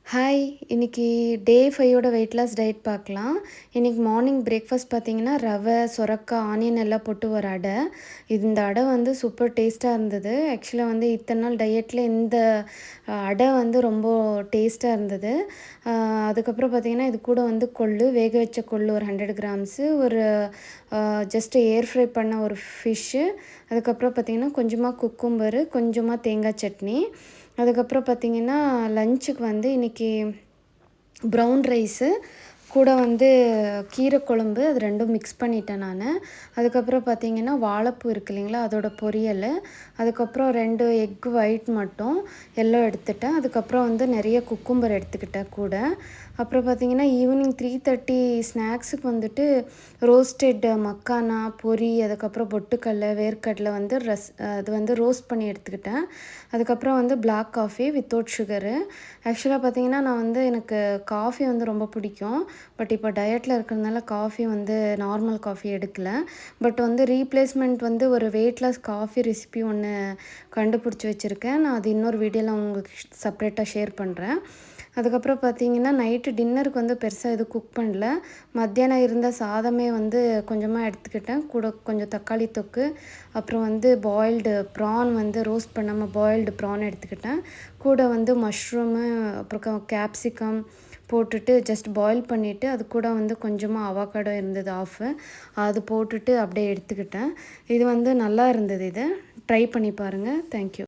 Hi! இன்னைக்கு டே 5 weight loss diet பார்க்கலாம். இன்னைக்கு மார்னிங் பிரேக்ஃபாஸ்ட் பார்த்தீங்கன்னா, ரவை, சொரக்காய், ஆனியன் எல்லாம் போட்டு ஒரு அடை. இந்த அடை வந்து சூப்பர் டேஸ்ட்டாக இருந்தது. ஆக்சுவலா வந்து இத்தனை நாள் டயட்டில் இந்த அடை வந்து ரொம்ப டேஸ்ட்டாக இருந்தது. அதுக்கப்புறம் பார்த்தீங்கன்னா, இது கூட வந்து கொள்ளு, வேக வச்ச கொள்ளு ஒரு 100 கிராம்ஸு, ஒரு ஜஸ்ட் ஏர் ஃப்ரை பண்ண ஒரு ஃபிஷ்ஷு, அதுக்கப்புறம் பார்த்தீங்கன்னா, கொஞ்சமாக குக்கும்பரு, கொஞ்சமாக தேங்காய் சட்னி. அதுக்கப்புறம் பார்த்தீங்கன்னா, லஞ்சுக்கு வந்து இன்றைக்கி ப்ரௌன் ரைஸு, கூட வந்து கீரை குழம்பு, அது 2ம் மிக்ஸ் பண்ணிட்டேன் நான். அதுக்கப்புறம் பார்த்தீங்கன்னா, வாழைப்பூ இருக்கு இல்லைங்களா, அதோட பொரியல், அதுக்கப்புறம் 2 எக் ஒயிட் மட்டும் எல்லோ எடுத்துட்டேன். அதுக்கப்புறம் வந்து நிறைய குக்கும்பர் எடுத்துக்கிட்டேன் கூட. அப்புறம் பார்த்தீங்கன்னா, ஈவினிங் 3:30 ஸ்நாக்ஸுக்கு வந்துட்டு ரோஸ்டட் மக்கானா, பொரி, அதுக்கப்புறம் பொட்டுக்கடலை, வேர்க்கடலை வந்து அது வந்து ரோஸ்ட் பண்ணி எடுத்துக்கிட்டேன். அதுக்கப்புறம் வந்து பிளாக் காஃபி வித்தவுட் சுகரு. ஆக்சுவலாக பார்த்தீங்கன்னா, நான் வந்து எனக்கு காஃபி வந்து ரொம்ப பிடிக்கும். பட் இப்போ டயட்டில் இருக்கிறதுனால காஃபி வந்து நார்மல் காஃபி எடுக்கல. பட் வந்து ரீப்ளேஸ்மெண்ட் வந்து ஒரு வெயிட் லாஸ் காஃபி ரெசிபி ஒன்று கண்டுபிடிச்சி வச்சுருக்கேன். நான் அது இன்னொரு வீடியோவில் உங்களுக்கு செப்ரேட்டாக ஷேர் பண்ணுறேன். அதுக்கப்புறம் பார்த்தீங்கன்னா, நைட்டு டின்னருக்கு வந்து பெருசாக எதுவும் குக் பண்ணல. மத்தியானம் இருந்த சாதமே வந்து கொஞ்சமாக எடுத்துக்கிட்டேன். கூட கொஞ்சம் தக்காளி தொக்கு, அப்புறம் வந்து பாயில்டு ப்ரான் வந்து ரோஸ்ட் பண்ணாமல் பாயில்டு ப்ரான் எடுத்துக்கிட்டேன். கூட வந்து மஷ்ரூமு, அப்புறம் கேப்சிகம் போட்டுட்டு ஜஸ்ட் பாயில் பண்ணிவிட்டு, அது கூட வந்து கொஞ்சமாக அவாக்காடோ இருந்தது ஆஃபு, அது போட்டுட்டு அப்படியே எடுத்துக்கிட்டேன். இது வந்து நல்லா இருந்தது இது. ட்ரை பண்ணி பாருங்கள். தேங்க்யூ.